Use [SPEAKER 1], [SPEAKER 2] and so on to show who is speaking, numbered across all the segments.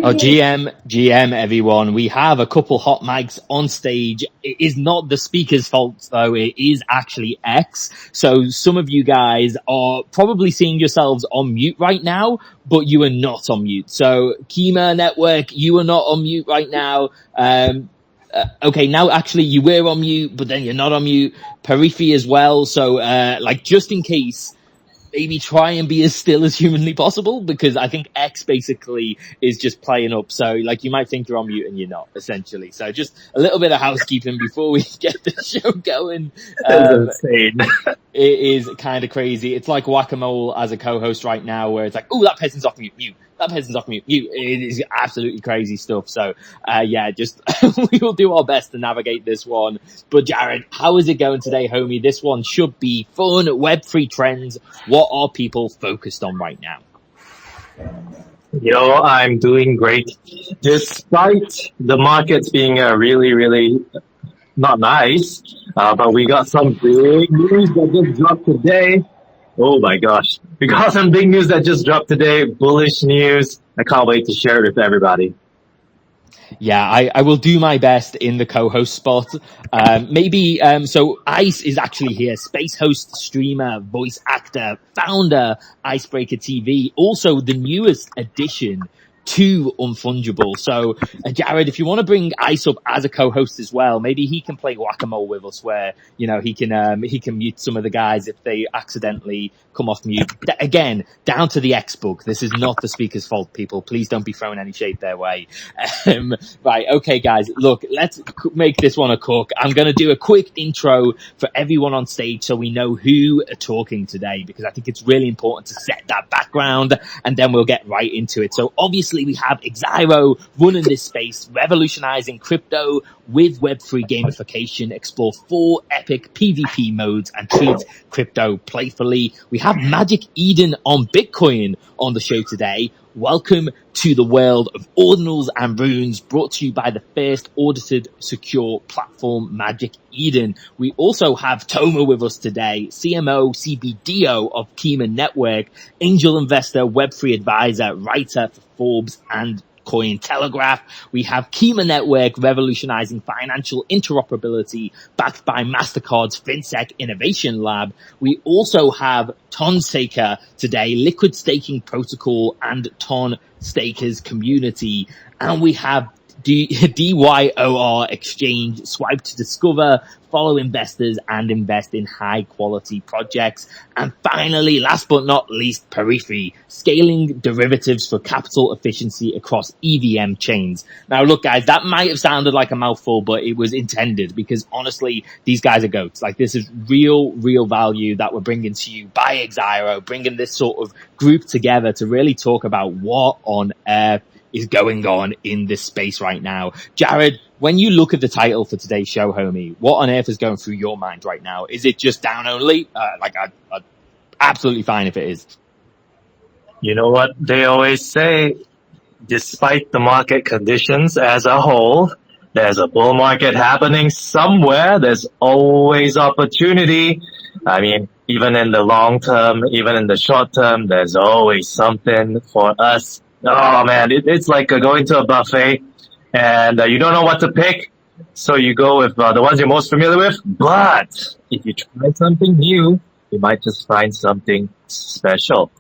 [SPEAKER 1] Oh, GM, everyone. We have a couple hot mics on stage. It is not the speaker's fault, though. It is actually X. So some of you guys are probably seeing yourselves on mute right now, but you are not on mute. So Kima Network, you are not on mute right now. Okay, now actually you were on mute, but then you're not on mute. PariFi as well. So, just in case, maybe try and be as still as humanly possible, because I think X basically is just playing up. So you might think you're on mute and you're not, essentially. So just a little bit of housekeeping before we get the show going.
[SPEAKER 2] That's insane.
[SPEAKER 1] It is kind of crazy. It's like whack-a-mole as a co-host right now, where it's like, oh, that person's off mute, mute. That person's off mute, mute. It is absolutely crazy stuff. So, just we will do our best to navigate this one. But Jared, how is it going today, homie? This one should be fun. Web3 trends. What are people focused on right now?
[SPEAKER 2] Yo, I'm doing great. Despite the markets being really, really not nice, but we got some big news that just dropped today. Oh my gosh. We got some big news that just dropped today. Bullish news. I can't wait to share it with everybody.
[SPEAKER 1] Yeah, I will do my best in the co-host spot. So Ice is actually here. Space host, streamer, voice actor, founder, Icebreaker TV. Also the newest addition to Unfungible. So, Jared, if you want to bring Ice up as a co-host as well, maybe he can play whack-a-mole with us, where he can mute some of the guys if they accidentally come off mute. Again, down to the X bug. This is not the speaker's fault, people. Please don't be throwing any shade their way. Right, okay, guys. Look, let's make this one a cook. I'm going to do a quick intro for everyone on stage so we know who are talking today, because I think it's really important to set that background, and then we'll get right into it. So obviously we have XYRO running this space, revolutionizing crypto with Web3 gamification, explore 4 epic PvP modes and treat crypto playfully. We have Magic Eden on Bitcoin on the show today. Welcome to the world of ordinals and runes, brought to you by the first audited secure platform, Magic Eden. We also have Toma with us today, CMO, CBDO of Kima Network, angel investor, Web3 advisor, writer for Forbes and Cointelegraph. We have Kima Network revolutionizing financial interoperability, backed by MasterCard's FinSec Innovation Lab. We also have Ton Staker today, liquid staking protocol and Ton Stakers community. And we have DYOR exchange, swipe to discover, follow investors, and invest in high quality projects. And finally, last but not least, PariFi, scaling derivatives for capital efficiency across EVM chains. Now look, guys, that might have sounded like a mouthful, but it was intended, because honestly, these guys are goats. This is real value that we're bringing to you by XYRO, bringing this sort of group together to really talk about what on earth is going on in this space right now. Jared, when you look at the title for today's show, homie, what on earth is going through your mind right now? Is it just down only? I'd absolutely fine if it is.
[SPEAKER 2] You know what they always say, despite the market conditions as a whole, there's a bull market happening somewhere. There's always opportunity. I mean, even in the long term, even in the short term, there's always something for us. Oh man, it's like going to a buffet and you don't know what to pick, so you go with the ones you're most familiar with. But if you try something new, you might just find something special.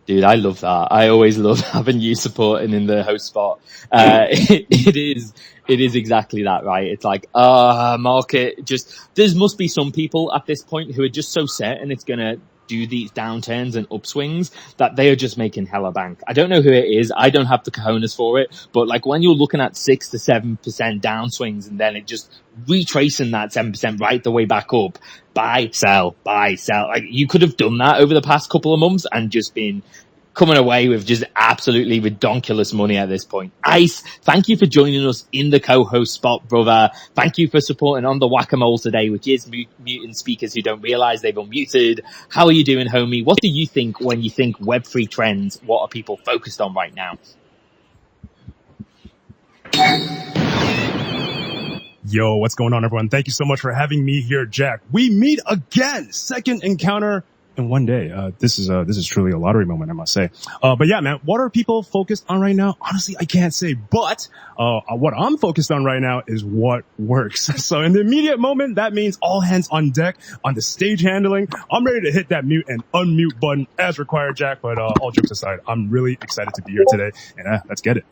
[SPEAKER 1] Dude, I love that. I always love having you supporting in the host spot. It is exactly that, right? It's like, market there must be some people at this point who are just so certain it's going to do these downturns and upswings that they are just making hella bank. I don't know who it is. I don't have the cojones for it. But when you're looking at 6 to 7% downswings and then it just retracing that 7% right the way back up, buy, sell. You could have done that over the past couple of months and just been coming away with just absolutely redonkulous money at this point. Ice, thank you for joining us in the co-host spot, brother. Thank you for supporting on the whack-a-mole today, which is muting speakers who don't realize they've unmuted. How are you doing, homie? What do you think when you think Web3 trends? What are people focused on right now?
[SPEAKER 3] Yo, what's going on, everyone? Thank you so much for having me here, Jack. We meet again. Second encounter in one day. This is truly a lottery moment, I must say. But yeah, man, what are people focused on right now? Honestly, I can't say, but what I'm focused on right now is what works. So in the immediate moment, that means all hands on deck on the stage handling. I'm ready to hit that mute and unmute button as required, Jack. But all jokes aside, I'm really excited to be here today, and let's get it.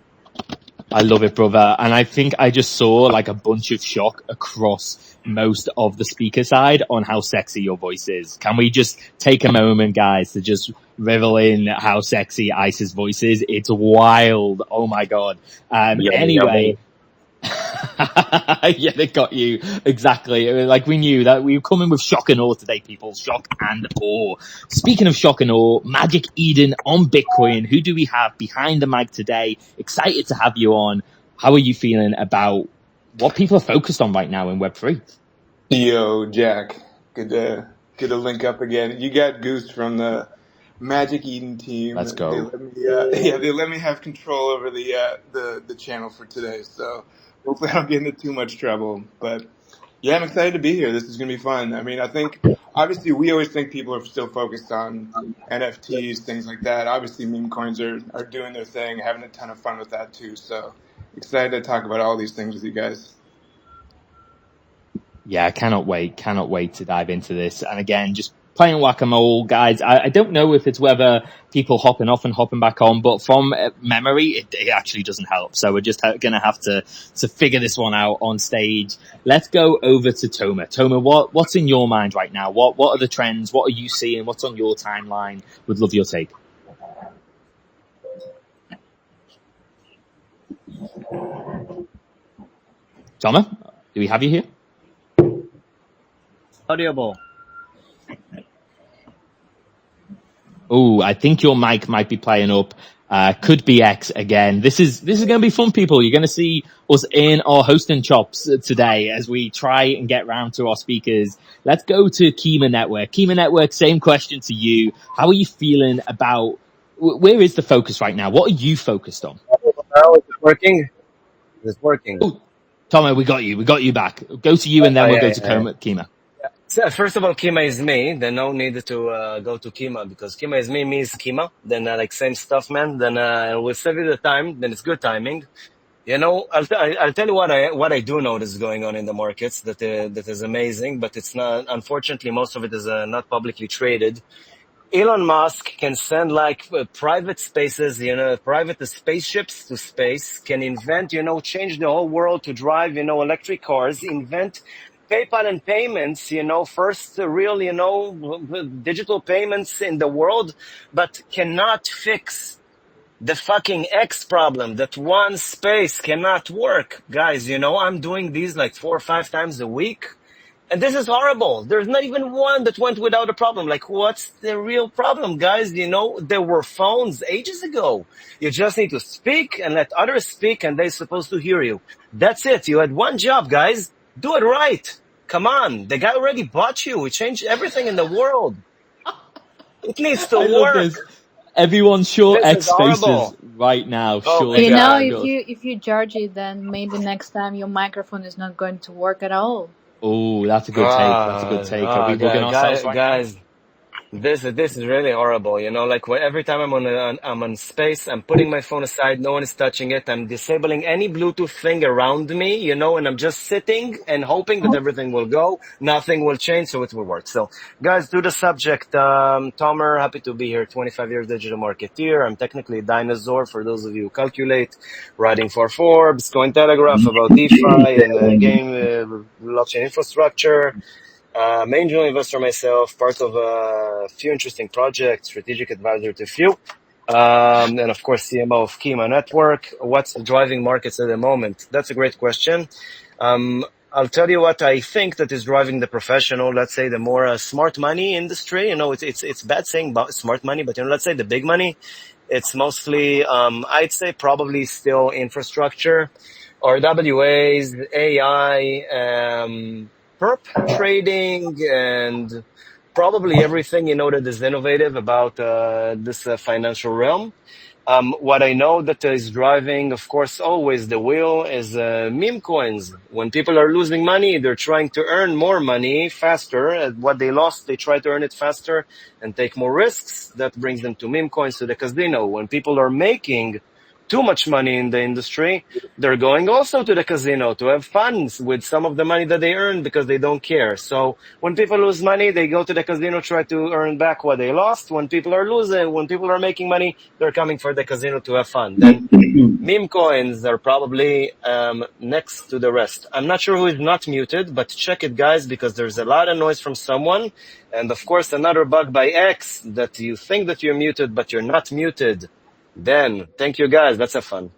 [SPEAKER 1] I love it, brother. And I think I just saw like a bunch of shock across most of the speaker side on how sexy your voice is. Can we just take a moment, guys, to just revel in how sexy Ice's voice is? It's wild. Oh my God. Anyway. Yeah, they got you. Exactly. Like we knew that we were coming with shock and awe today, people. Shock and awe. Speaking of shock and awe, Magic Eden on Bitcoin. Who do we have behind the mic today? Excited to have you on. How are you feeling about what people are focused on right now in Web3?
[SPEAKER 4] Yo, Jack. Good to link up again. You got Goose from the Magic Eden team.
[SPEAKER 1] Let's go.
[SPEAKER 4] They let me have control over the channel for today. So hopefully I don't get into too much trouble. But yeah, I'm excited to be here. This is going to be fun. I mean, I think obviously we always think people are still focused on NFTs, things like that. Obviously meme coins are doing their thing, having a ton of fun with that too. So excited to talk about all these things with you guys.
[SPEAKER 1] Yeah, cannot wait to dive into this. And again, just playing whack-a-mole, guys. I don't know if it's whether people hopping off and hopping back on, but from memory, it actually doesn't help. So we're just going to have to figure this one out on stage. Let's go over to Toma. Toma, what's in your mind right now? What are the trends? What are you seeing? What's on your timeline? Would love your take. Toma, do we have you here?
[SPEAKER 5] Audible.
[SPEAKER 1] Oh, I think your mic might be playing up. Could be X again. This is going to be fun, people. You're going to see us in our hosting chops today as we try and get round to our speakers. Let's go to Kima Network. Kima Network, same question to you. How are you feeling about, where is the focus right now? What are you focused on?
[SPEAKER 5] Now is it working? It's working.
[SPEAKER 1] Oh, Tomo, we got you back. Go to you and then we'll go to Kima.
[SPEAKER 5] So first of all, Kima is me. Then no need to go to Kima because Kima is me is Kima. Then like same stuff, man. Then we'll save you the time. Then it's good timing. You know, I'll tell you what I do notice going on in the markets that is amazing, but it's not. Unfortunately, most of it is not publicly traded. Elon Musk can send like private spaces, private spaceships to space. Can invent, change the whole world to drive, electric cars. Invent PayPal and payments, first real, digital payments in the world, but cannot fix the fucking X problem that one space cannot work. Guys, I'm doing these like 4 or 5 times a week. And this is horrible. There's not even one that went without a problem. Like, what's the real problem, guys? There were phones ages ago. You just need to speak and let others speak and they're supposed to hear you. That's it. You had one job, guys. Do it right. Come on. The guy already bought you. We changed everything in the world. It needs to work.
[SPEAKER 1] Everyone's short X Spaces right now.
[SPEAKER 6] If you charge it, then maybe next time your microphone is not going to work at all.
[SPEAKER 1] Oh, that's a good take. That's a good take. Are we bugging ourselves right
[SPEAKER 5] guys,
[SPEAKER 1] now?
[SPEAKER 5] This is really horrible. Like every time I'm on space, I'm putting my phone aside. No one is touching it. I'm disabling any Bluetooth thing around me, and I'm just sitting and hoping that everything will go. Nothing will change, so it will work. So, guys, to the subject. Tomer, happy to be here. 25 years digital marketeer. I'm technically a dinosaur for those of you who calculate. Writing for Forbes, Cointelegraph about DeFi and game blockchain infrastructure. Angel investor myself, part of a few interesting projects, strategic advisor to a few, and of course CMO of Kima Network. What's driving markets at the moment? That's a great question. I'll tell you what I think that is driving the professional, let's say the more smart money industry. It's bad saying about smart money, but let's say the big money. It's mostly, I'd say probably still infrastructure, RWAs, AI, perp trading, and probably everything that is innovative about this financial realm. What I know that is driving, of course, always the wheel is meme coins. When people are losing money, they're trying to earn more money faster. What they lost, they try to earn it faster and take more risks. That brings them to meme coins, to the casino. When people are making too much money in the industry, they're going also to the casino to have fun with some of the money that they earn because they don't care. So when people lose money, they go to the casino, try to earn back what they lost. When people are making money, they're coming for the casino to have fun. Then meme coins are probably next to the rest. I'm not sure who is not muted, but check it, guys, because there's a lot of noise from someone. And of course, another bug by X that you think that you're muted, but you're not muted. Then, thank you, guys. That's a fun.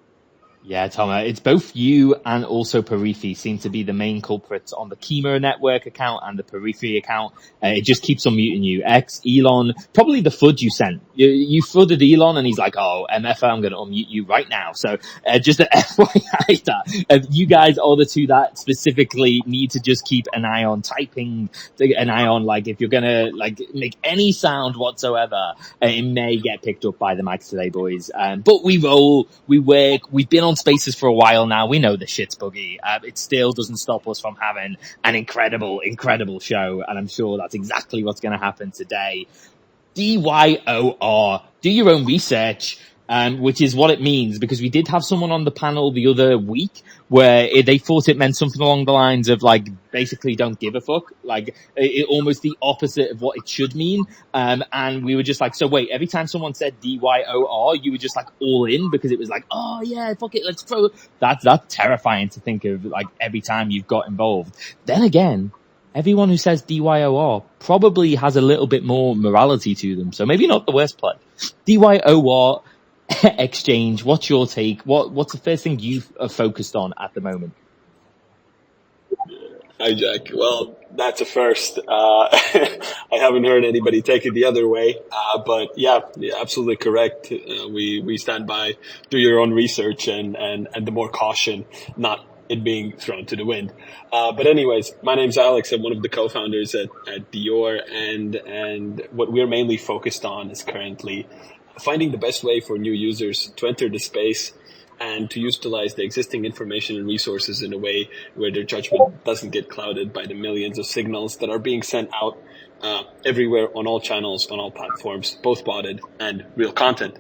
[SPEAKER 1] Yeah, Tom, it's both you and also PariFi seem to be the main culprits on the Kima Network account and the PariFi account. It just keeps on muting you. Elon, probably the FUD you sent. You flooded Elon and he's like, oh, MF, I'm going to unmute you right now. So just an FYI that you guys are the two that specifically need to just keep an eye on typing, an eye on, like, if you're going to, like, make any sound whatsoever, it may get picked up by the mics today, boys. But we roll, we work, we've been on Spaces for a while now. We know the shit's buggy. It still doesn't stop us from having an incredible show, and I'm sure that's exactly what's going to happen today. DYOR, do your own research, which is what it means, because we did have someone on the panel the other week where they thought it meant something along the lines of, like, basically don't give a fuck, like almost the opposite of what it should mean. And we were just like, so wait, every time someone said DYOR, you were just like all in because it was like, oh yeah, fuck it, let's throw. That's terrifying to think of, like, every time you've got involved. Then again, everyone who says DYOR probably has a little bit more morality to them, so maybe not the worst play. DYOR exchange, what's your take? What's the first thing you are focused on at the moment?
[SPEAKER 7] Hi, Jack. Well, that's a first. I haven't heard anybody take it the other way. But yeah, absolutely correct. We stand by, do your own research and the more caution, not it being thrown to the wind. But anyways, my name's Alex. I'm one of the co-founders at DYOR, and what we're mainly focused on is currently finding the best way for new users to enter the space and to utilize the existing information and resources in a way where their judgment doesn't get clouded by the millions of signals that are being sent out everywhere on all channels, on all platforms, both botted and real content.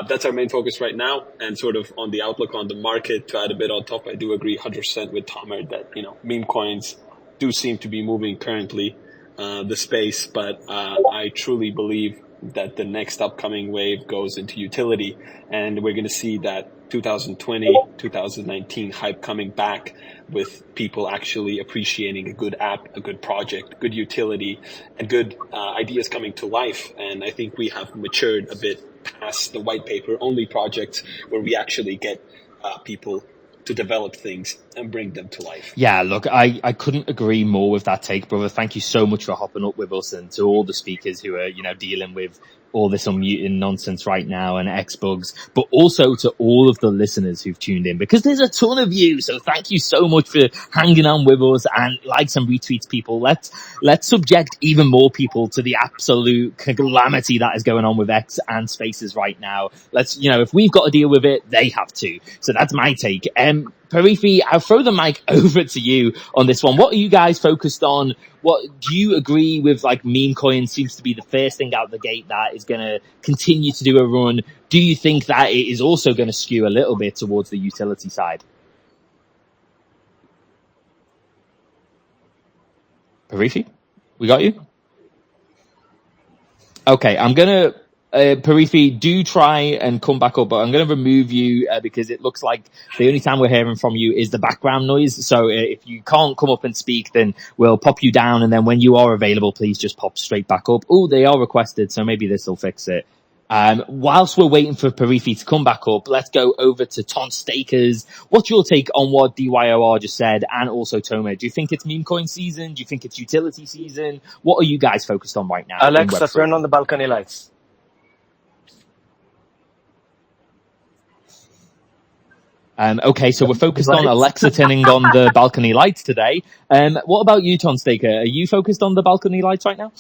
[SPEAKER 7] That's our main focus right now, and sort of on the outlook on the market. To add a bit on top, I do agree 100% with Tomer that, meme coins do seem to be moving currently the space, but I truly believe that the next upcoming wave goes into utility, and we're going to see that 2020, 2019 hype coming back with people actually appreciating a good app, a good project, good utility, and good ideas coming to life. And I think we have matured a bit past the white paper only projects where we actually get people to develop things and bring them to life.
[SPEAKER 1] Yeah, look, I couldn't agree more with that take, brother. Thank you so much for hopping up with us, and to all the speakers who are, dealing with all this unmuting nonsense right now and X bugs, but also to all of the listeners who've tuned in, because there's a ton of you. So thank you so much for hanging on with us, and likes and retweets, people. Let's subject even more people to the absolute calamity that is going on with X and Spaces right now. Let's, if we've got to deal with it, they have to. So that's my take. PariFi, I'll throw the mic over to you on this one. What are you guys focused on? What do you agree with? Like, meme coin seems to be the first thing out the gate that is going to continue to do a run. Do you think that it is also going to skew a little bit towards the utility side? PariFi, we got you? Okay, I'm going to PariFi, do try and come back up, but I'm going to remove you because it looks like the only time we're hearing from you is the background noise. So if you can't come up and speak, then we'll pop you down, and then when you are available, please just pop straight back up. Oh, they are requested, so maybe this will fix it. Whilst we're waiting for PariFi to come back up, let's go over to Ton Stakers. What's your take on what DYOR just said, and also Tomer? Do you think it's meme coin season? Do you think it's utility season? What are you guys focused on right now?
[SPEAKER 5] Alexa, turn on the balcony lights.
[SPEAKER 1] Okay, so we're focused on Alexa turning on the balcony lights today. What about you, Ton Staker? Are you focused on the balcony lights right now?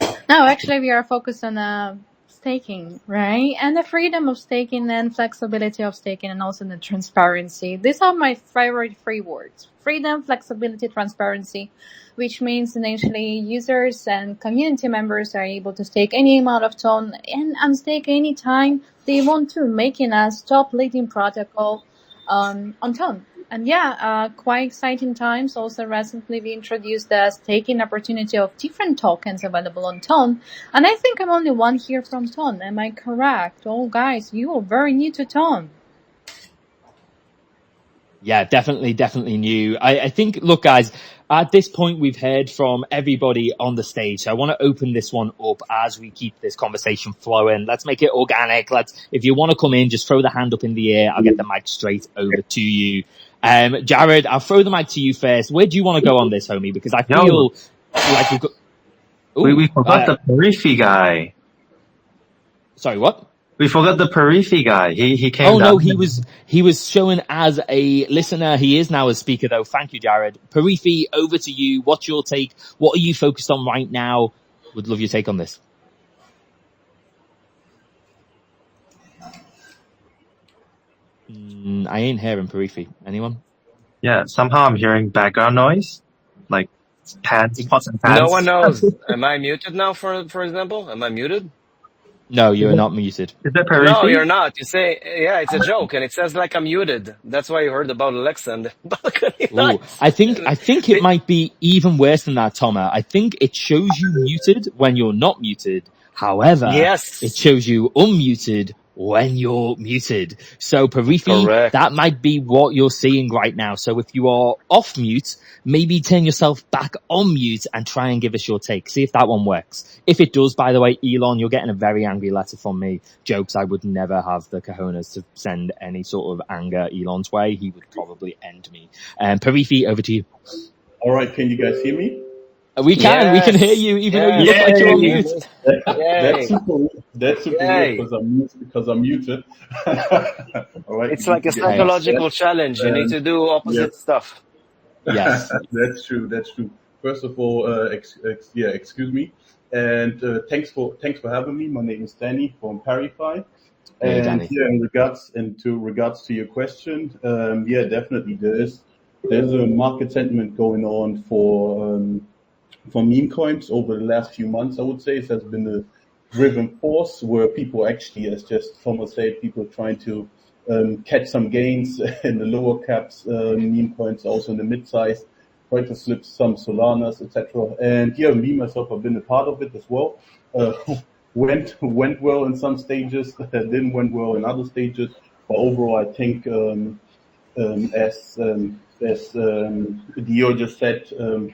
[SPEAKER 6] No, actually, we are focused on staking, right? And the freedom of staking and flexibility of staking and also the transparency. These are my favorite three words. Freedom, flexibility, transparency, which means essentially users and community members are able to stake any amount of ton and unstake any time they want to, making us top leading protocol on ton. And quite exciting times. Also recently we introduced the staking opportunity of different tokens available on Ton. And I think I'm only one here from Ton. Am I correct? Oh guys, you are very new to Ton.
[SPEAKER 1] Yeah, definitely new. I think, look, guys, at this point, we've heard from everybody on the stage. So I want to open this one up as we keep this conversation flowing. Let's make it organic. If you want to come in, just throw the hand up in the air. I'll get the mic straight over to you. Jared, I'll throw the mic to you first. Where do you want to go on this, homie? Because I feel like we've got... Ooh,
[SPEAKER 2] we forgot the PariFi guy.
[SPEAKER 1] Sorry, what?
[SPEAKER 2] We forgot the PariFi guy. He came.
[SPEAKER 1] Oh no, he was showing as a listener. He is now a speaker though. Thank you, Jared. PariFi, over to you. What's your take? What are you focused on right now? Would love your take on this. I ain't hearing PariFi. Anyone?
[SPEAKER 2] Yeah, somehow I'm hearing background noise, like pots and pans.
[SPEAKER 5] No one knows. Am I muted now? For example, am I muted?
[SPEAKER 1] No, you're not muted.
[SPEAKER 2] Is that PariFi?
[SPEAKER 5] No, you're not. You say, yeah, it's a joke, and it says like I'm muted. That's why you heard about Alexa and the balcony lights.
[SPEAKER 1] I think it might be even worse than that, Thomas. I think it shows you muted when you're not muted. However,
[SPEAKER 5] yes,
[SPEAKER 1] it shows you unmuted when you're muted. So PariFi, that might be what you're seeing right now. So if you are off mute, maybe turn yourself back on mute and try and give us your take. See if that one works. If it does, by the way, Elon, you're getting a very angry letter from me. Jokes, I would never have the cojones to send any sort of anger Elon's way. He would probably end me. PariFi, over to you.
[SPEAKER 8] All right, can you guys hear me?
[SPEAKER 1] We can hear you, even though you look like you're on mute.
[SPEAKER 8] That's super weird because I'm muted. All right,
[SPEAKER 5] it's like a psychological challenge. You need to do opposite stuff.
[SPEAKER 1] Yes,
[SPEAKER 8] that's true. First of all, excuse me, and thanks for having me. My name is Danny from PariFi. And in regards to your question, definitely there's a market sentiment going on for meme coins over the last few months. I would say it has been a driven force where people actually, as just Thomas said, people trying to catch some gains in the lower caps meme coins, also in the mid-size, try to slip some Solanas, etc. And me myself, I've been a part of it as well. Went well in some stages, didn't went well in other stages. But overall, I think as DYOR just said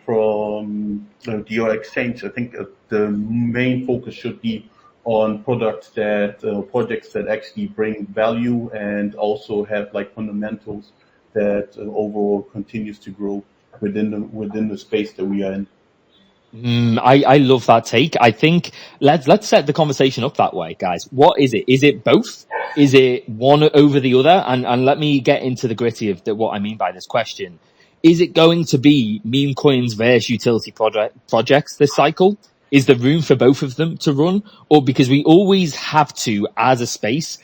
[SPEAKER 8] from DYOR Exchange, I think the main focus should be on projects that actually bring value and also have like fundamentals that overall continues to grow within the space that we are in.
[SPEAKER 1] I love that take. I think let's set the conversation up that way, guys. What is it? Is it both? Is it one over the other? And let me get into the gritty of what I mean by this question. Is it going to be meme coins versus utility projects this cycle? Is there room for both of them to run? Or because we always have to, as a space,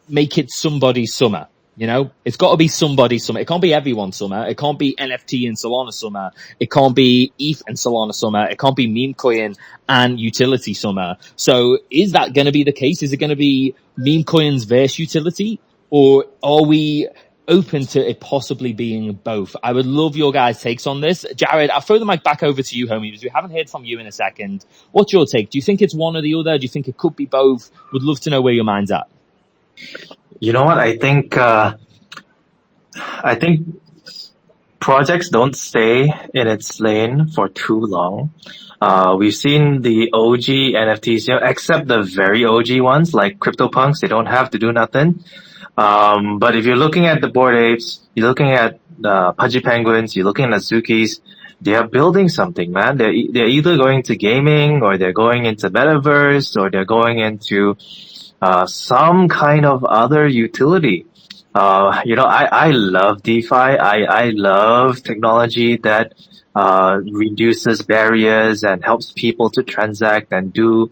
[SPEAKER 1] make it somebody's summer? You know, it's got to be somebody's summer. It can't be everyone's summer. It can't be NFT and Solana summer. It can't be ETH and Solana summer. It can't be meme coin and utility summer. So is that going to be the case? Is it going to be meme coins versus utility? Or are we open to it possibly being both? I would love your guys' takes on this. Jared, I'll throw the mic back over to you, homie, because we haven't heard from you in a second. What's your take? Do you think it's one or the other? Do you think it could be both? Would love to know where your mind's at.
[SPEAKER 2] You know what? I think projects don't stay in its lane for too long. We've seen the OG NFTs, except the very OG ones like CryptoPunks, they don't have to do nothing. But if you're looking at the Bored Apes, you're looking at Pudgy Penguins, you're looking at Zukis, they are building something, man. They're either going to gaming, or they're going into metaverse, or they're going into some kind of other utility. I love DeFi. I love technology that reduces barriers and helps people to transact and do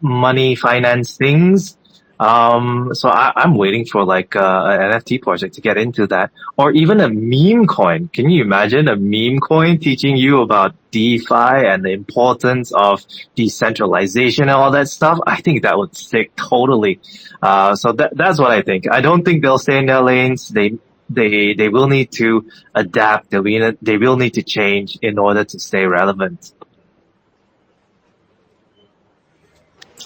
[SPEAKER 2] money finance things. So I'm waiting for like an NFT project to get into that, or even a meme coin. Can you imagine a meme coin teaching you about DeFi and the importance of decentralization and all that stuff? I think that would stick totally. So that's what I think. I don't think they'll stay in their lanes. They will need to adapt. They will need to change in order to stay relevant.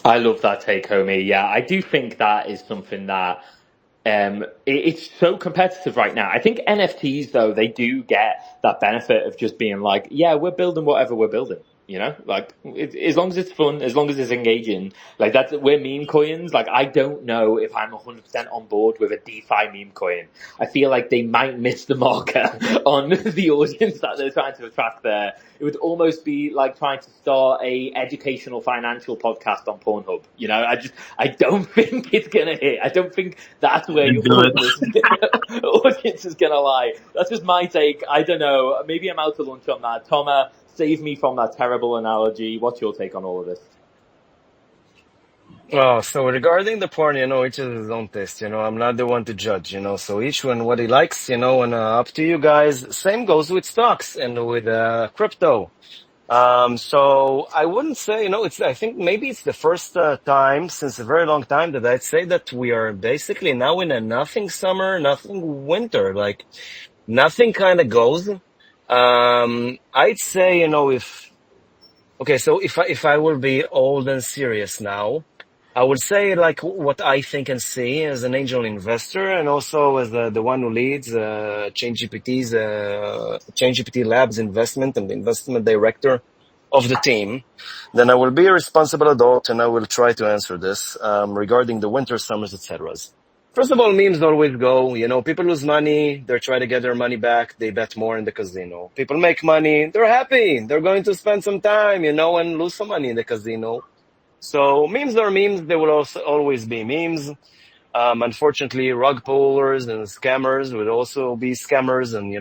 [SPEAKER 1] I love that take, homie. Yeah, I do think that is something that it's so competitive right now. I think NFTs, though, they do get that benefit of just being like, yeah, we're building whatever we're building. You know, like as long as it's fun, as long as it's engaging, like we're meme coins. Like I don't know if I'm 100% on board with a DeFi meme coin. I feel like they might miss the marker on the audience that they're trying to attract there. It would almost be like trying to start a educational financial podcast on Pornhub. You know, I don't think it's gonna hit. I don't think that's where your audience is gonna lie. That's just my take. I don't know. Maybe I'm out to lunch on that. Toma, save me from that terrible analogy. What's your take on all of this?
[SPEAKER 5] Oh, so regarding the porn, each has his own taste, I'm not the one to judge, so each one what he likes, and up to you guys. Same goes with stocks and with crypto. So I wouldn't say, I think maybe it's the first time since a very long time that I'd say that we are basically now in a nothing summer, nothing winter, like nothing kind of goes. I'd say, if I will be old and serious now, I would say like what I think and see as an angel investor and also as the one who leads ChangeGPT Labs investment and the investment director of the team, then I will be a responsible adult and I will try to answer this regarding the winter, summers, etc. First of all, memes always go, people lose money, they're trying to get their money back, they bet more in the casino. People make money, they're happy, they're going to spend some time, and lose some money in the casino. So memes are memes, they will also always be memes. Unfortunately, rug pullers and scammers will also be scammers, and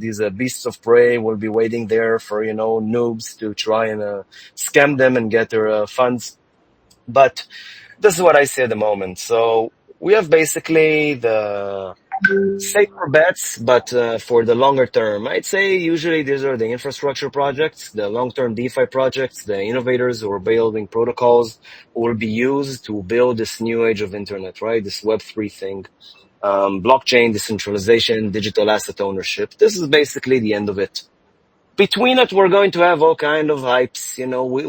[SPEAKER 5] these beasts of prey will be waiting there for noobs to try and scam them and get their funds. But this is what I see at the moment. So we have basically the safer bets, but for the longer term, I'd say usually these are the infrastructure projects, the long-term DeFi projects, the innovators who are building protocols who will be used to build this new age of internet, right? This Web3 thing, blockchain, decentralization, digital asset ownership. This is basically the end of it. Between it, we're going to have all kind of hypes.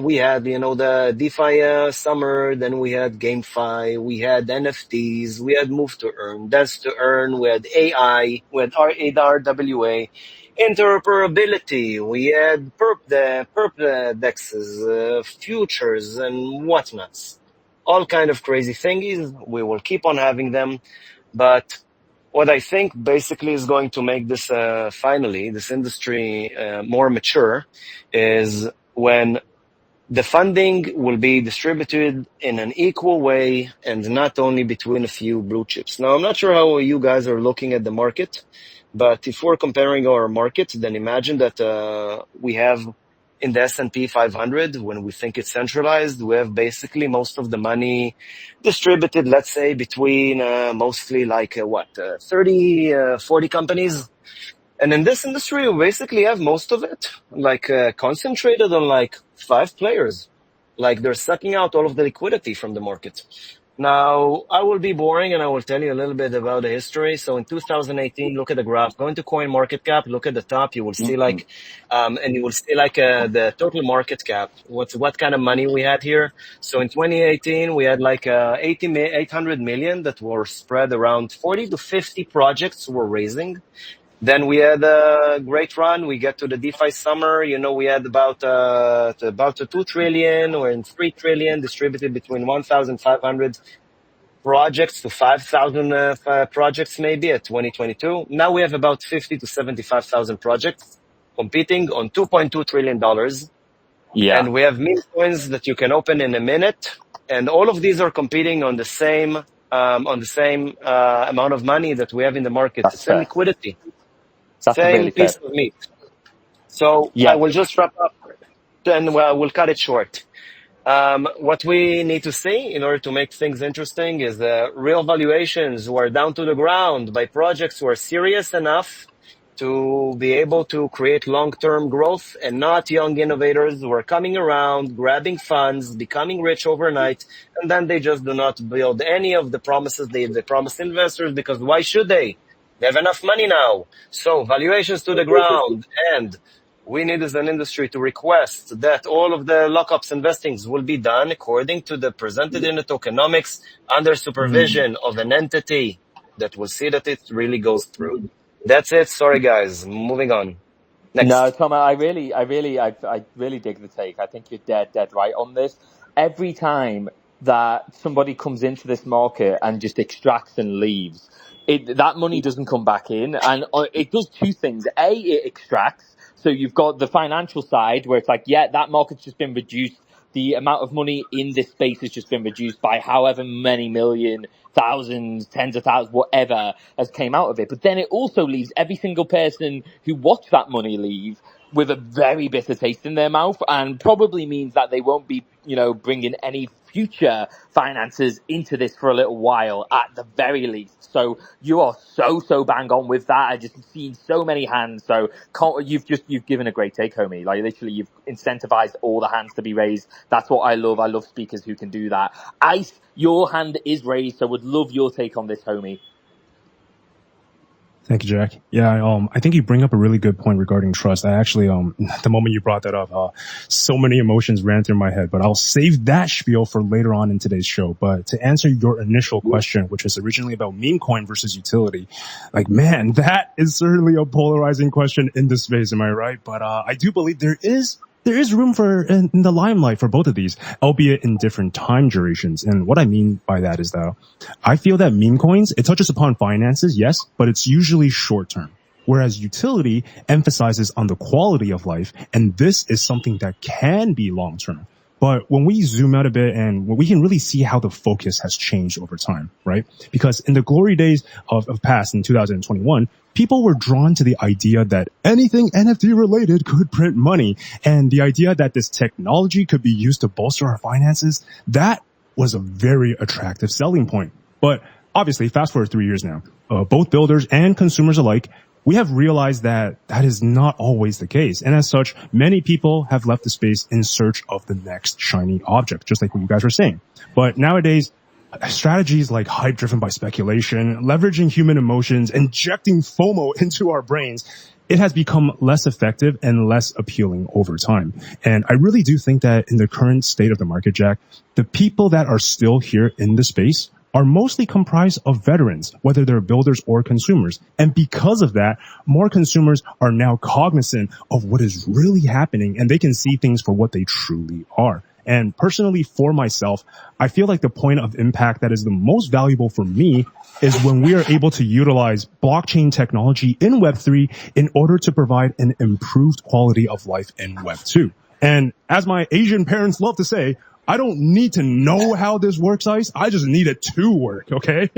[SPEAKER 5] We had, the DeFi summer, then we had GameFi, we had NFTs, we had Move to Earn, Dance to Earn, we had AI, we had RWA, interoperability, we had perp dexes, futures, and whatnots. All kind of crazy thingies. We will keep on having them, but what I think basically is going to make this finally this industry more mature is when the funding will be distributed in an equal way and not only between a few blue chips. Now, I'm not sure how you guys are looking at the market, but if we're comparing our market, then imagine that we have in the S&P 500, when we think it's centralized, we have basically most of the money distributed, let's say, between mostly like 30, 40 companies. And in this industry, we basically have most of it like concentrated on like 5 players. Like they're sucking out all of the liquidity from the market. Now, I will be boring and I will tell you a little bit about the history. So in 2018, look at the graph. Go into CoinMarketCap, look at the top. You will see like, and you will see like the total market cap. What kind of money we had here. So in 2018, we had like 800 million that were spread around 40 to 50 projects were raising. Then we had a great run. We get to the DeFi summer. We had about 2 trillion or 3 trillion distributed between 1,500 projects to 5,000 projects maybe at 2022. Now we have about 50 to 75,000 projects competing on $2.2 trillion. Yeah. And we have meme coins that you can open in a minute. And all of these are competing on the same amount of money that we have in the market. That's the same liquidity. Same piece of meat. So I
[SPEAKER 1] Yeah.
[SPEAKER 5] will just wrap up, and we'll cut it short. What we need to see in order to make things interesting is real valuations who are down to the ground by projects who are serious enough to be able to create long-term growth, and not young innovators who are coming around, grabbing funds, becoming rich overnight, and then they just do not build any of the promises they promised investors, because why should they? They have enough money now. So valuations to the ground, and we need as an industry to request that all of the lockups and vestings will be done according to the presented in the tokenomics under supervision of an entity that will see that it really goes through. That's it. Sorry, guys. Moving on. Next.
[SPEAKER 1] No, Tom, I really dig the take. I think you're dead right on this. Every time that somebody comes into this market and just extracts and leaves, that money doesn't come back in, and it does two things. A, it extracts. So you've got the financial side where it's like, yeah, that market's just been reduced. The amount of money in this space has just been reduced by however many million, thousands, tens of thousands, whatever has came out of it. But then it also leaves every single person who watched that money leave with a very bitter taste in their mouth, and probably means that they won't be, bringing any future finances into this for a little while at the very least. So you are so bang on with that. I just seen so many hands. So you've given a great take, homie. Like literally, you've incentivized all the hands to be raised. That's what I love. I love speakers who can do that. Ice, your hand is raised, so would love your take on this, homie.
[SPEAKER 3] Thank you, Jack. Yeah, I think you bring up a really good point regarding trust. I actually, the moment you brought that up, so many emotions ran through my head, but I'll save that spiel for later on in today's show. But to answer your initial question, which was originally about meme coin versus utility, like, man, that is certainly a polarizing question in this space. Am I right? But, I do believe there is room for in the limelight for both of these, albeit in different time durations. And what I mean by that is that I feel that meme coins, it touches upon finances, yes, but it's usually short term. Whereas utility emphasizes on the quality of life, and this is something that can be long term. But when we zoom out a bit, and we can really see how the focus has changed over time, right? Because in the glory days of past in 2021, people were drawn to the idea that anything NFT related could print money. And the idea that this technology could be used to bolster our finances, that was a very attractive selling point. But obviously, fast forward 3 years now, both builders and consumers alike, we have realized that that is not always the case. And as such, many people have left the space in search of the next shiny object, just like what you guys were saying. But nowadays, strategies like hype driven by speculation, leveraging human emotions, injecting FOMO into our brains, it has become less effective and less appealing over time. And I really do think that in the current state of the market, Jack, the people that are still here in the space are mostly comprised of veterans, whether they're builders or consumers. And because of that, more consumers are now cognizant of what is really happening, and they can see things for what they truly are. And personally, for myself, I feel like the point of impact that is the most valuable for me is when we are able to utilize blockchain technology in Web3 in order to provide an improved quality of life in Web2. And as my Asian parents love to say, I don't need to know how this works, Ice. I just need it to work, okay?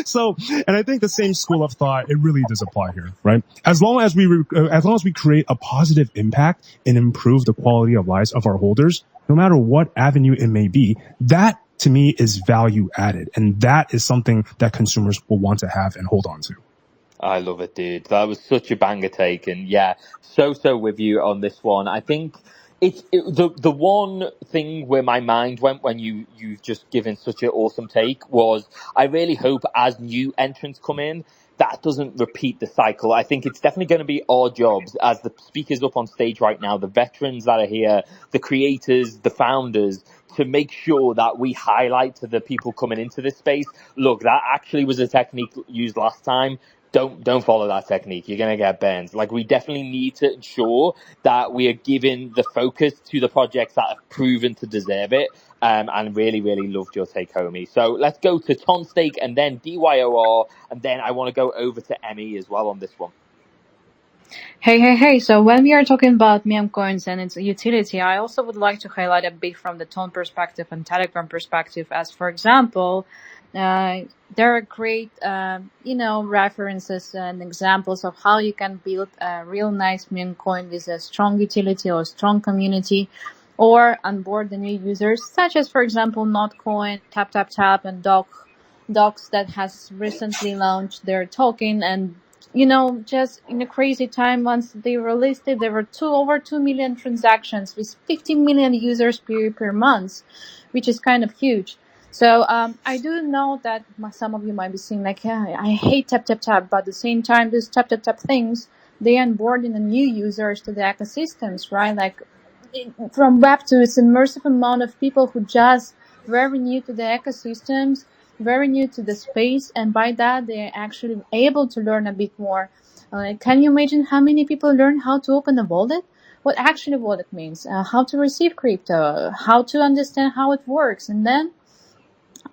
[SPEAKER 3] So, and I think the same school of thought, it really does apply here, right? As long as we create a positive impact and improve the quality of lives of our holders, no matter what avenue it may be, that to me is value added. And that is something that consumers will want to have and hold on to.
[SPEAKER 1] I love it, dude. That was such a banger take. And yeah, so with you on this one. I think the one thing where my mind went when you've just given such an awesome take was I really hope as new entrants come in, that doesn't repeat the cycle. I think it's definitely going to be our jobs as the speakers up on stage right now, the veterans that are here, the creators, the founders, to make sure that we highlight to the people coming into this space, look, that actually was a technique used last time. Don't follow that technique. You're going to get banned. Like, we definitely need to ensure that we are giving the focus to the projects that have proven to deserve it. And really loved your take, homie. So let's go to Tonstake and then DYOR. And then I want to go over to Emmy as well on this one.
[SPEAKER 6] Hey. So when we are talking about meme coins and its utility, I also would like to highlight a bit from the Ton perspective and Telegram perspective, as for example, There are great, references and examples of how you can build a real nice meme coin with a strong utility or strong community, or onboard the new users, such as, for example, Notcoin, Tap Tap Tap, and Docs that has recently launched their token. And just in a crazy time, once they released it, there were over 2 million transactions with 15 million users per month, which is kind of huge. So I do know that some of you might be saying like, yeah, I hate tap tap tap, but at the same time, these tap tap tap things, they onboard in the new users to the ecosystems, right? Like from Web2, it's immersive amount of people who just very new to the ecosystems, very new to the space, and by that they're actually able to learn a bit more. Can you imagine how many people learn how to open a wallet? What actually wallet means, how to receive crypto, how to understand how it works, and then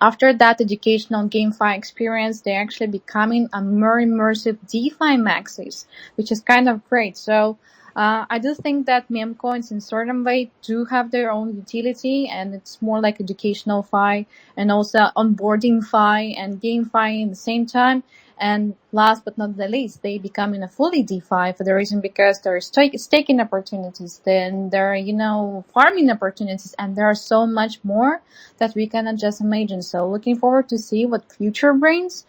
[SPEAKER 6] after that educational GameFi experience, they're actually becoming a more immersive DeFi maxis, which is kind of great. So I do think that meme coins in certain way do have their own utility, and it's more like educational fi and also onboarding fi and GameFi in the same time. And last but not the least, they becoming a fully DeFi for the reason because there are staking opportunities, then there are, farming opportunities, and there are so much more that we cannot just imagine. So looking forward to see what future brings.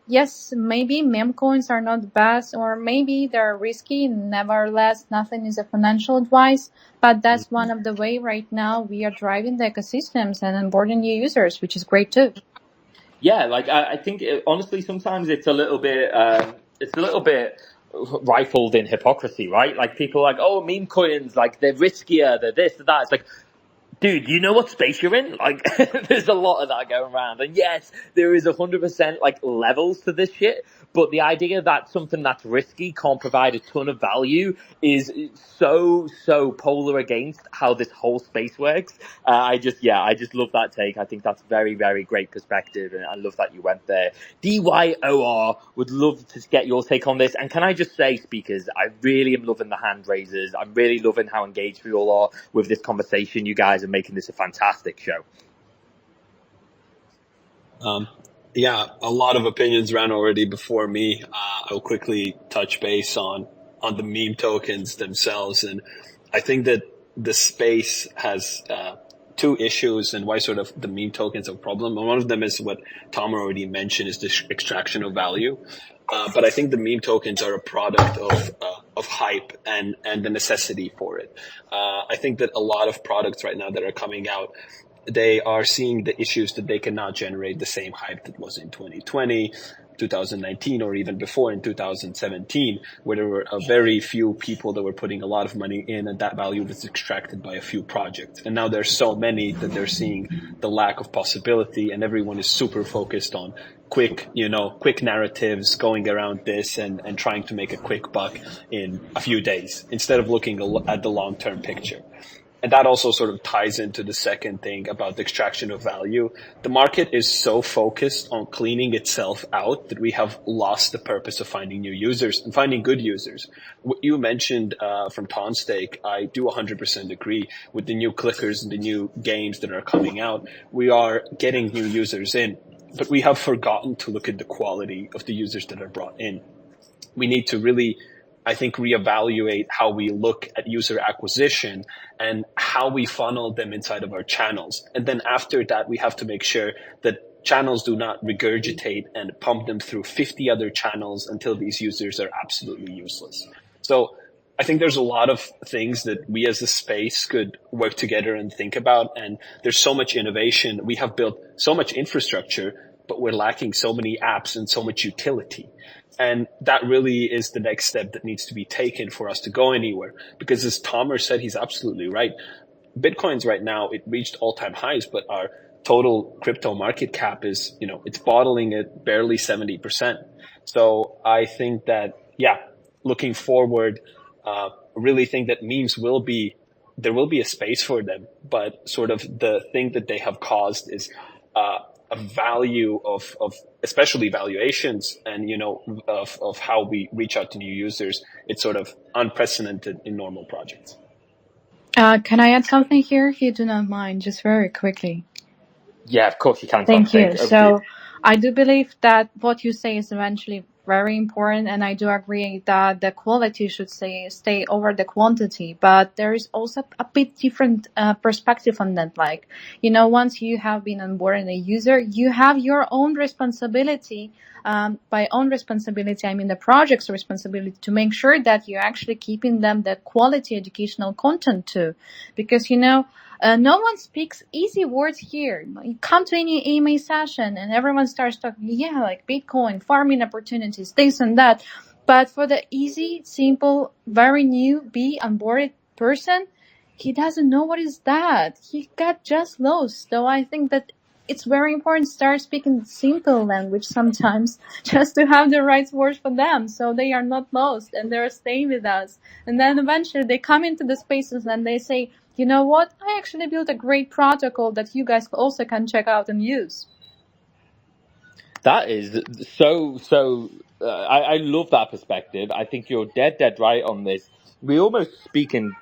[SPEAKER 6] Yes, maybe meme coins are not the best, or maybe they're risky. Nevertheless, nothing is a financial advice, but that's one of the way right now we are driving the ecosystems and onboarding new users, which is great too.
[SPEAKER 1] Yeah, like I think honestly, sometimes it's a little bit rifled in hypocrisy, right? Like people are like, oh, meme coins, like they're riskier, they're this, they're that. It's like, dude, you know what space you're in? Like, there's a lot of that going around. And yes, there is 100% like levels to this shit. But the idea that something that's risky can't provide a ton of value is so polar against how this whole space works. I just love that take. I think that's very, very great perspective. And I love that you went there. DYOR, would love to get your take on this. And can I just say, speakers, I really am loving the hand raisers. I'm really loving how engaged we all are with this conversation. You guys are making this a fantastic show.
[SPEAKER 7] Yeah, a lot of opinions ran already before me. I'll quickly touch base on the meme tokens themselves. And I think that the space has two issues and why sort of the meme tokens are a problem. And one of them is what Tom already mentioned, is the extraction of value. But I think the meme tokens are a product of hype and the necessity for it. I think that a lot of products right now that are coming out, they are seeing the issues that they cannot generate the same hype that was in 2020, 2019, or even before in 2017, where there were a very few people that were putting a lot of money in, and that value was extracted by a few projects. And now there's so many that they're seeing the lack of possibility, and everyone is super focused on quick narratives going around this and trying to make a quick buck in a few days instead of looking at the long-term picture. And that also sort of ties into the second thing about the extraction of value. The market is so focused on cleaning itself out that we have lost the purpose of finding new users and finding good users. What you mentioned from Tonstake, I do 100% agree with the new clickers and the new games that are coming out. We are getting new users in, but we have forgotten to look at the quality of the users that are brought in. We need to really, I think, reevaluate how we look at user acquisition and how we funnel them inside of our channels. And then after that, we have to make sure that channels do not regurgitate and pump them through 50 other channels until these users are absolutely useless. So I think there's a lot of things that we as a space could work together and think about. And there's so much innovation. We have built so much infrastructure, but we're lacking so many apps and so much utility. And that really is the next step that needs to be taken for us to go anywhere. Because as Tomer said, he's absolutely right. Bitcoins right now, it reached all-time highs, but our total crypto market cap is, it's bottling at barely 70%. So I think that, looking forward, really think that memes there will be a space for them, but sort of the thing that they have caused is a value of especially valuations and, of how we reach out to new users. It's sort of unprecedented in normal projects.
[SPEAKER 6] Can I add something here, if you do not mind, just very quickly?
[SPEAKER 1] Yeah, of course you can, Tom.
[SPEAKER 6] Thank you.
[SPEAKER 1] Over to you.
[SPEAKER 6] So I do believe that what you say is eventually very important, and I do agree that the quality should stay over the quantity. But there is also a bit different perspective on that. Like, once you have been onboarded a user, you have your own responsibility. By own responsibility, I mean the project's responsibility to make sure that you're actually keeping them the quality educational content too, because no one speaks easy words here. You come to any AMA session and everyone starts talking, like Bitcoin, farming opportunities, this and that. But for the easy, simple, very new, onboarded person, he doesn't know what is that. He got just lost. So I think that it's very important to start speaking simple language sometimes just to have the right words for them so they are not lost and they're staying with us. And then eventually they come into the spaces and they say, you know what? I actually built a great protocol that you guys also can check out and use.
[SPEAKER 1] That is so. I love that perspective. I think you're dead right on this. We almost speak in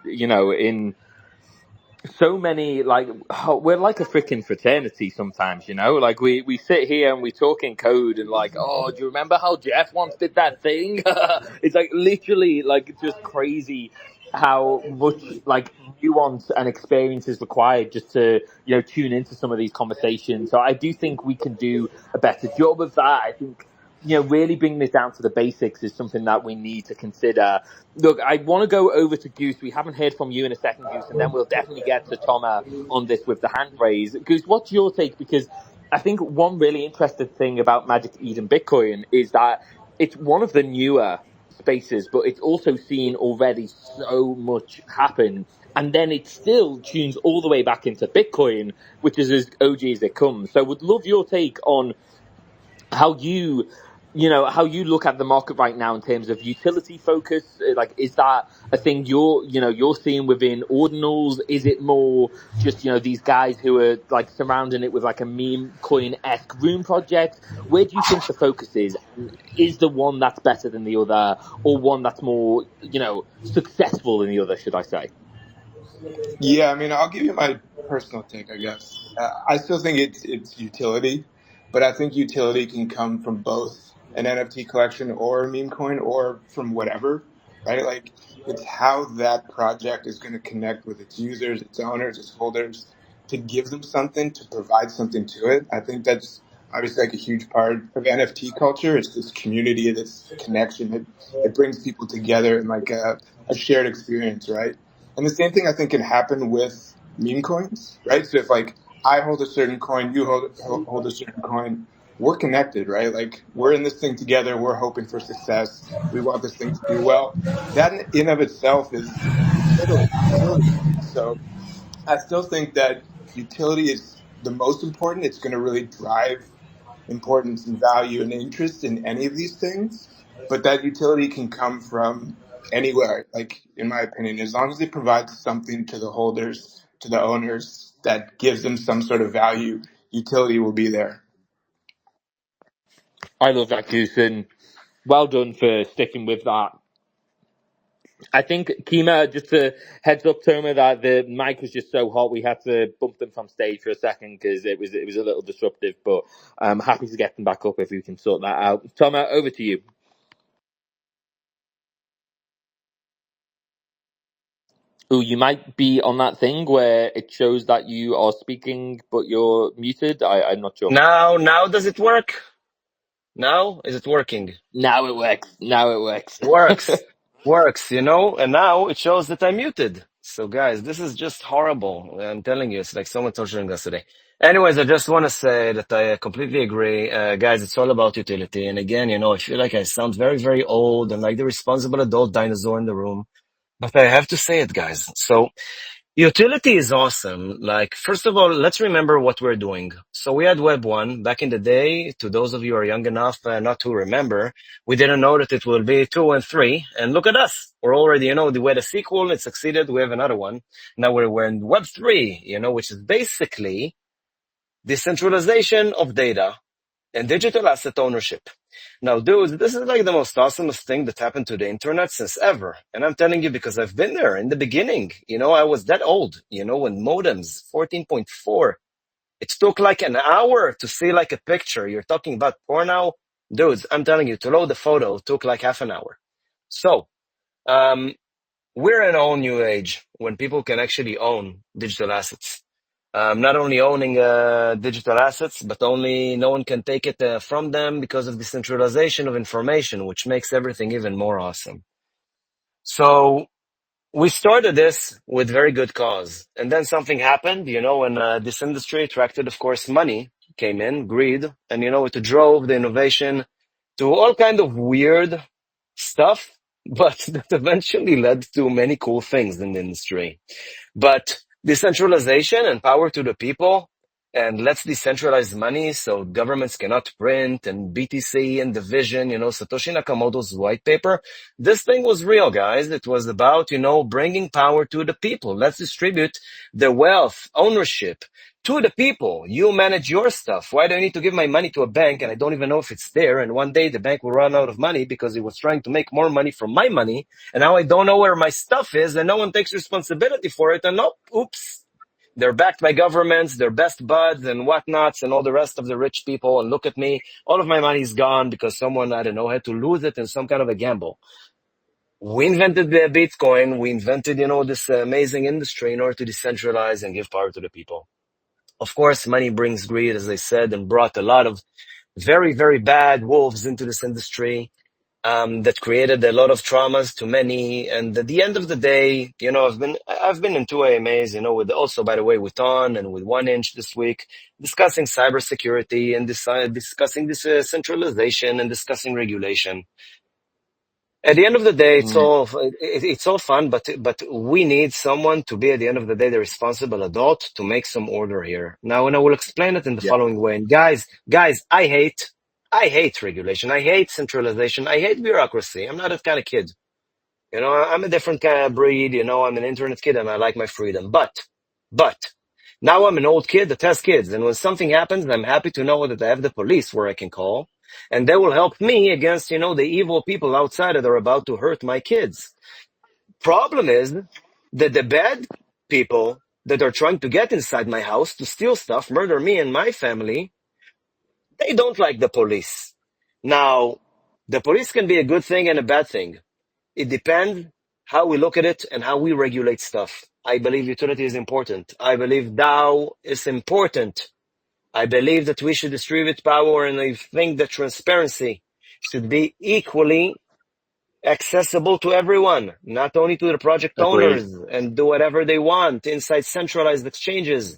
[SPEAKER 1] so many, like, we're like a freaking fraternity sometimes, like we sit here and we talk in code and like, oh, do you remember how Jeff once did that thing? It's like literally like it's just crazy how much like nuance and experience is required just to tune into some of these conversations. So I do think we can do a better job of that. I think really bringing this down to the basics is something that we need to consider. Look, I want to go over to Goose. We haven't heard from you in a second, Goose, and then we'll definitely get to Toma on this with the hand raise. Goose, what's your take? Because I think one really interesting thing about Magic Eden Bitcoin is that it's one of the newer spaces, but it's also seen already so much happen. And then it still tunes all the way back into Bitcoin, which is as OG as it comes. So would love your take on how you look at the market right now in terms of utility focus. Like, is that a thing you're seeing within ordinals? Is it more just, these guys who are like surrounding it with like a meme coin-esque room project? Where do you think the focus is? Is the one that's better than the other, or one that's more, successful than the other, should I say?
[SPEAKER 4] Yeah, I mean, I'll give you my personal take, I guess. I still think it's utility, but I think utility can come from both an NFT collection or a meme coin or from whatever, right? Like, it's how that project is going to connect with its users, its owners, its holders, to give them something, to provide something to it. I think that's obviously like a huge part of NFT culture. It's this community, this connection. It brings people together in like a shared experience, right? And the same thing I think can happen with meme coins, right? So if like I hold a certain coin, you hold a certain coin, we're connected, right? Like we're in this thing together. We're hoping for success. We want this thing to do well. That in of itself is utility. So I still think that utility is the most important. It's going to really drive importance and value and interest in any of these things. But that utility can come from anywhere, like in my opinion, as long as it provides something to the holders, to the owners that gives them some sort of value, utility will be there.
[SPEAKER 1] I love that, Goose, and well done for sticking with that. I think, Kima, just a heads up, Toma, that the mic was just so hot we had to bump them from stage for a second because it was a little disruptive, but I'm happy to get them back up if we can sort that out. Toma, over to you. Oh, you might be on that thing where it shows that you are speaking, but you're muted. I'm not sure.
[SPEAKER 5] Now does it work? Now is it working?
[SPEAKER 1] Now it works.
[SPEAKER 5] Works, and now it shows that I'm muted. So guys, this is just horrible. I'm telling you, it's like so much torturing us today. Anyways, I just want to say that I completely agree. Guys, it's all about utility. And again, I feel like I sound very, very old and like the responsible adult dinosaur in the room. But I have to say it, guys. So utility is awesome. Like, first of all, let's remember what we're doing. So we had Web 1 back in the day. To those of you who are young enough not to remember, we didn't know that it will be 2 and 3. And look at us. We're already, we had a sequel. It succeeded. We have another one. Now we're in Web 3, which is basically decentralization of data and digital asset ownership. Now, dudes, this is like the most awesomest thing that happened to the internet since ever. And I'm telling you because I've been there in the beginning. I was that old, when modems, 14.4, It took like an hour to see like a picture. You're talking about porno? Dudes, I'm telling you, to load the photo took like half an hour. So, we're in a whole new age when people can actually own digital assets. Not only owning digital assets, but only no one can take it from them because of decentralization of information, which makes everything even more awesome. So we started this with very good cause. And then something happened, when this industry attracted, of course, money came in, greed, and, it drove the innovation to all kind of weird stuff, but that eventually led to many cool things in the industry. But decentralization and power to the people, and let's decentralize money so governments cannot print, and BTC and division, Satoshi Nakamoto's white paper. This thing was real, guys. It was about, bringing power to the people. Let's distribute the wealth, ownership to the people. You manage your stuff. Why do I need to give my money to a bank and I don't even know if it's there? And one day the bank will run out of money because it was trying to make more money from my money. And now I don't know where my stuff is and no one takes responsibility for it. And oops, they're backed by governments, their best buds and whatnots and all the rest of the rich people. And look at me, all of my money is gone because someone, I don't know, had to lose it in some kind of a gamble. We invented the Bitcoin. We invented, this amazing industry in order to decentralize and give power to the people. Of course, money brings greed, as I said, and brought a lot of very, very bad wolves into this industry that created a lot of traumas to many. And at the end of the day, I've been in two AMAs, with also, by the way, with On and with 1inch this week, discussing cybersecurity and discussing this centralization and discussing regulation. At the end of the day, it's all fun, but we need someone to be, at the end of the day, the responsible adult to make some order here. Now, and I will explain it in the following way. And guys, I hate regulation. I hate centralization. I hate bureaucracy. I'm not that kind of kid. I'm a different kind of breed. I'm an internet kid and I like my freedom. But now I'm an old kid that has kids. And when something happens, I'm happy to know that I have the police where I can call. And they will help me against, the evil people outside that are about to hurt my kids. Problem is that the bad people that are trying to get inside my house to steal stuff, murder me and my family, they don't like the police. Now, the police can be a good thing and a bad thing. It depends how we look at it and how we regulate stuff. I believe utility is important. I believe DAO is important. I believe that we should distribute power, and I think that transparency should be equally accessible to everyone, not only to the project owners, and do whatever they want inside centralized exchanges.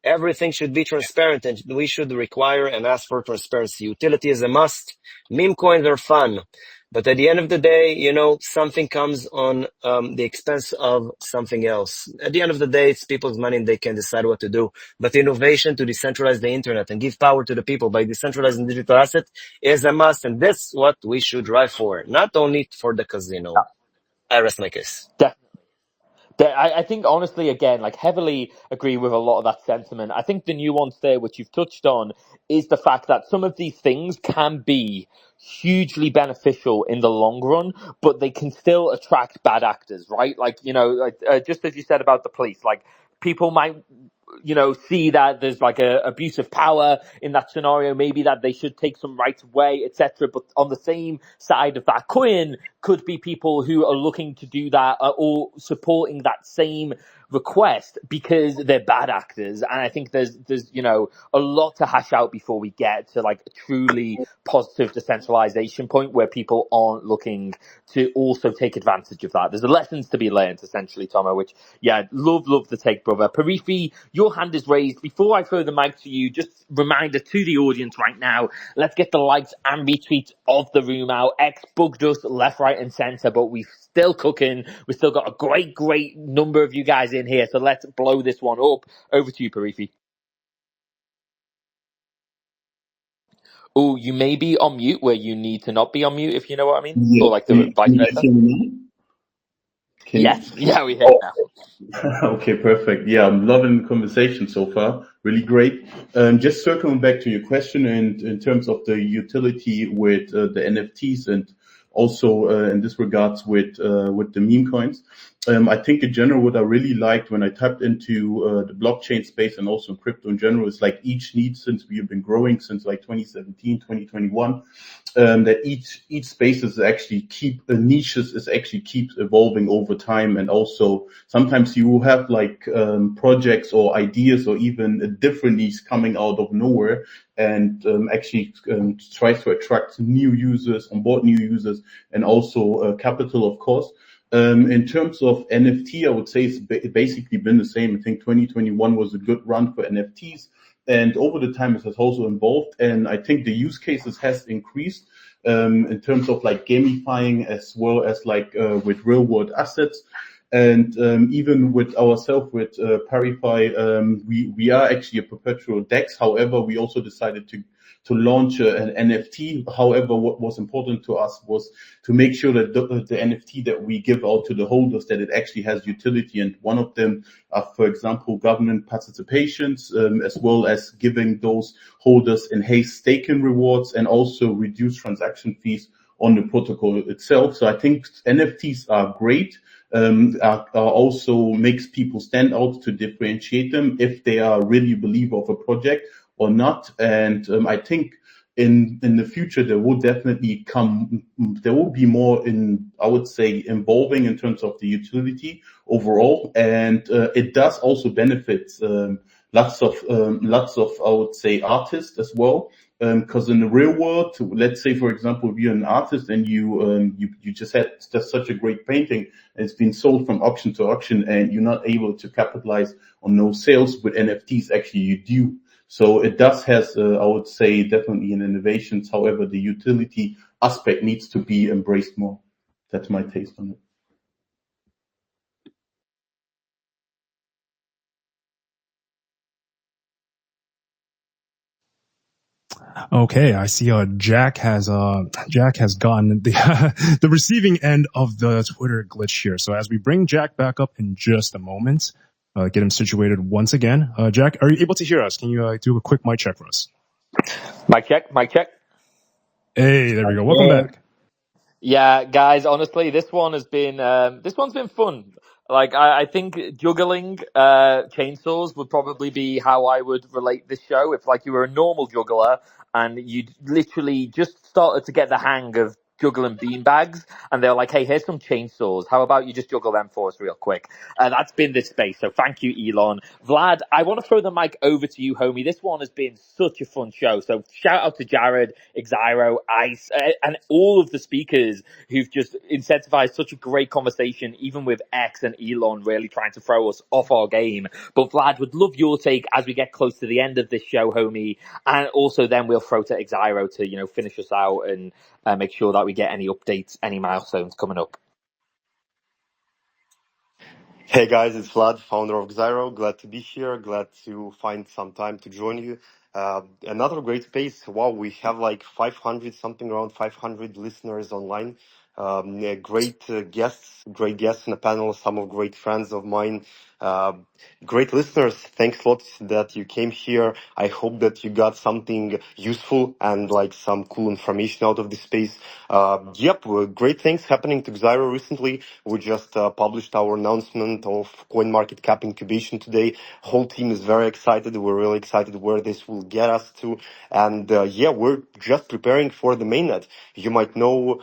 [SPEAKER 5] Everything should be transparent, and we should require and ask for transparency. Utility is a must. Meme coins are fun. But at the end of the day, something comes on the expense of something else. At the end of the day, it's people's money and they can decide what to do. But innovation to decentralize the internet and give power to the people by decentralizing digital assets is a must. And that's what we should drive for, not only for the casino. I rest my case.
[SPEAKER 1] I think, honestly, again, heavily agree with a lot of that sentiment. I think the nuance there, which you've touched on, is the fact that some of these things can be hugely beneficial in the long run, but they can still attract bad actors, right? Just as you said about the police, people might, see that there's a abuse of power in that scenario, maybe that they should take some rights away, etc. But on the same side of that coin could be people who are looking to do that or supporting that same request because they're bad actors. And I think there's a lot to hash out before we get to a truly positive decentralization point where people aren't looking to also take advantage of that. There's lessons to be learned, essentially, Tomo, which, love the take, brother. PariFi, your hand is raised. Before I throw the mic to you, just reminder to the audience right now, let's get the likes and retweets of the room out. X bugged us left, right, and center, but we're still cooking. We've still got a great number of you guys in here, so let's blow this one up. Over to you, PariFi. Oh, you may be on mute where you need to not be on mute, if you know what I mean?
[SPEAKER 8] Yeah.
[SPEAKER 1] Or the vice versa. Yes, we hear you now.
[SPEAKER 8] Okay, perfect. Yeah, I'm loving the conversation so far. Really great. Just circling back to your question, and in terms of the utility with the NFTs, and also in this regards with the meme coins. I think in general, what I really liked when I tapped into the blockchain space and also crypto in general is like each need, since we have been growing since like 2017, 2021, that each space is actually niches is actually keeps evolving over time. And also sometimes you have like projects or ideas or even different niche coming out of nowhere and actually tries to attract new users, onboard new users, and also capital, of course. In terms of NFT, I would say it's basically been the same. I think 2021 was a good run for NFTs, and over the time it has also evolved. And I think the use cases has increased in terms of like gamifying as well as like with real world assets. And even with ourselves, with PariFi, we are actually a perpetual DEX. However, we also decided to launch an NFT. However, what was important to us was to make sure that the NFT that we give out to the holders, that it actually has utility. And one of them are, for example, government participations, as well as giving those holders enhanced staking rewards and also reduced transaction fees on the protocol itself. So I think NFTs are great. Are also makes people stand out to differentiate them if they are really a believer of a project or not. And I think in the future there will definitely there will be more I would say involving in terms of the utility overall, and it does also benefit lots of I would say artists as well. Because in the real world, let's say for example, if you're an artist and you just had just such a great painting, and it's been sold from auction to auction, and you're not able to capitalize on those sales. With NFTs, actually you do. So it does has, I would say, definitely an innovation. However, the utility aspect needs to be embraced more. That's my taste on it.
[SPEAKER 3] Okay, I see. Jack has gotten the the receiving end of the Twitter glitch here. So as we bring Jack back up in just a moment, get him situated once again. Jack, are you able to hear us? Can you do a quick mic check for us?
[SPEAKER 1] Mic check, mic check.
[SPEAKER 3] Hey, there we go. Welcome back.
[SPEAKER 1] Yeah, guys, honestly, this one's been fun. Like, I think juggling chainsaws would probably be how I would relate this show. If like you were a normal juggler and you literally just started to get the hang of juggling beanbags, and they're like, hey, here's some chainsaws. How about you just juggle them for us real quick? That's been this space. So thank you, Elon. Vlad, I want to throw the mic over to you, homie. This one has been such a fun show. So shout out to Jared, XYRO, Ice, and all of the speakers who've just incentivized such a great conversation, even with X and Elon really trying to throw us off our game. But Vlad, would love your take as we get close to the end of this show, homie. And also then we'll throw to XYRO to, finish us out and make sure that we get any updates, any milestones coming up.
[SPEAKER 9] Hey guys, it's Vlad, founder of XYRO. Glad to be here. Glad to find some time to join you. Another great space. Wow, we have like 500, something around 500 listeners online. Great guests in the panel, some of great friends of mine. Great listeners. Thanks a lot that you came here. I hope that you got something useful and like some cool information out of this space. Great things happening to XYRO recently. We just published our announcement of CoinMarketCap incubation today. Whole team is very excited. We're really excited where this will get us to. And we're just preparing for the mainnet. You might know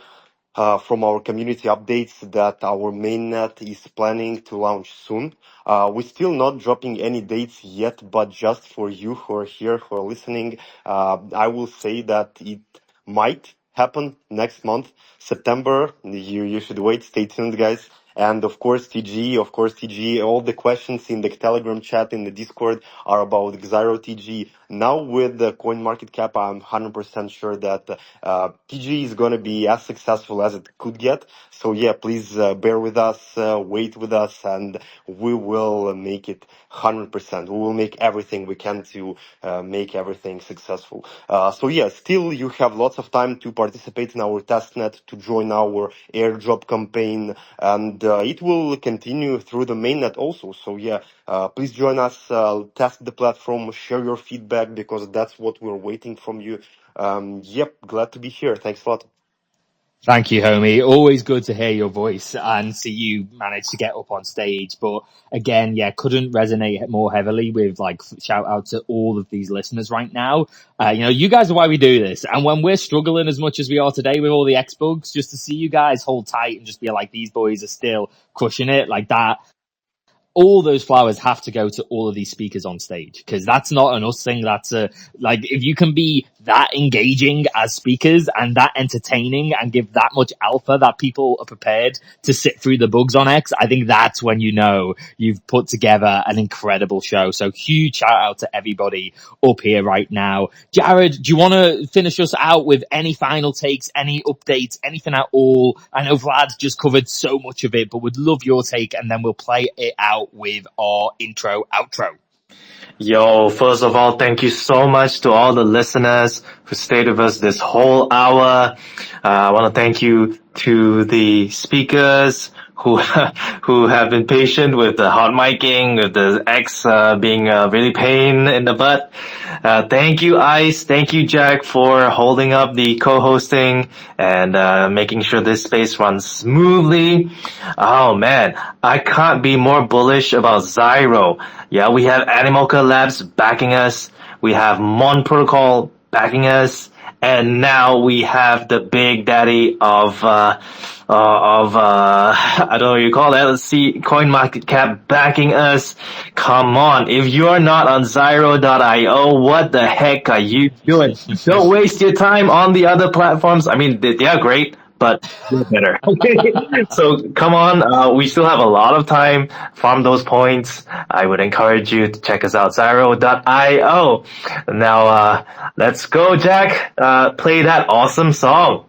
[SPEAKER 9] from our community updates that our mainnet is planning to launch soon. We're still not dropping any dates yet, but just for you who are here, who are listening, I will say that it might happen next month, September. You should wait. Stay tuned, guys. And of course, TG, all the questions in the Telegram chat, in the Discord are about XYRO TG. Now with the CoinMarketCap, I'm 100% sure that TG is going to be as successful as it could get. So yeah, please bear with us, wait with us, and we will make it 100%. We will make everything we can to make everything successful. Still you have lots of time to participate in our testnet, to join our airdrop campaign, and it will continue through the mainnet also. So please join us, test the platform, share your feedback, because that's what we're waiting from you. Glad to be here. Thanks a lot.
[SPEAKER 1] Thank you, homie. Always good to hear your voice and see you manage to get up on stage. But again, yeah, couldn't resonate more heavily with like shout out to all of these listeners right now. You guys are why we do this. And when we're struggling as much as we are today with all the X bugs, just to see you guys hold tight and just be like, these boys are still crushing it like that. All those flowers have to go to all of these speakers on stage, because that's not an us thing. That's like, if you can be that engaging as speakers and that entertaining and give that much alpha that people are prepared to sit through the bugs on X, I think that's when you know you've put together an incredible show. So huge shout out to everybody up here right now. Jared, do you want to finish us out with any final takes, any updates, anything at all? I know Vlad just covered so much of it, but would love your take, and then we'll play it out with our intro outro.
[SPEAKER 2] Yo, first of all, thank you so much to all the listeners who stayed with us this whole hour. I want to thank you to the speakers who have been patient with the hot miking, with the X being really pain in the butt. Thank you, Ice. Thank you, Jack, for holding up the co-hosting and making sure this space runs smoothly. Oh man, I can't be more bullish about XYRO. Yeah, we have Animoca Labs backing us. We have Mon Protocol backing us. And now we have the big daddy of I don't know what you call that. Let's see, CoinMarketCap backing us. Come on. If you're not on XYRO.io, what the heck are you doing? Don't waste your time on the other platforms. I mean, they are great, but you're better. Okay. So come on. We still have a lot of time. Farm those points. I would encourage you to check us out, XYRO.io. Now, let's go, Jack. Play that awesome song.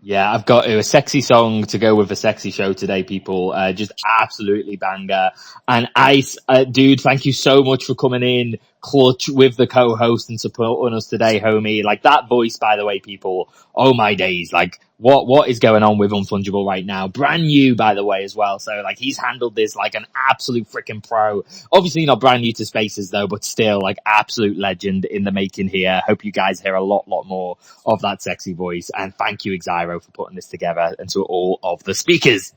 [SPEAKER 1] Yeah, I've got a sexy song to go with a sexy show today, people. Just absolutely banger. And Ice, dude, thank you so much for coming in clutch with the co-host and supporting us today, homie. Like, that voice, by the way, people, oh my days. Like, what is going on with Unfungible right now? Brand new, by the way, as well. So, like, he's handled this like an absolute freaking pro. Obviously not brand new to Spaces, though, but still, like, absolute legend in the making here. Hope you guys hear a lot more of that sexy voice. And thank you, XYRO, for putting this together, and to all of the speakers.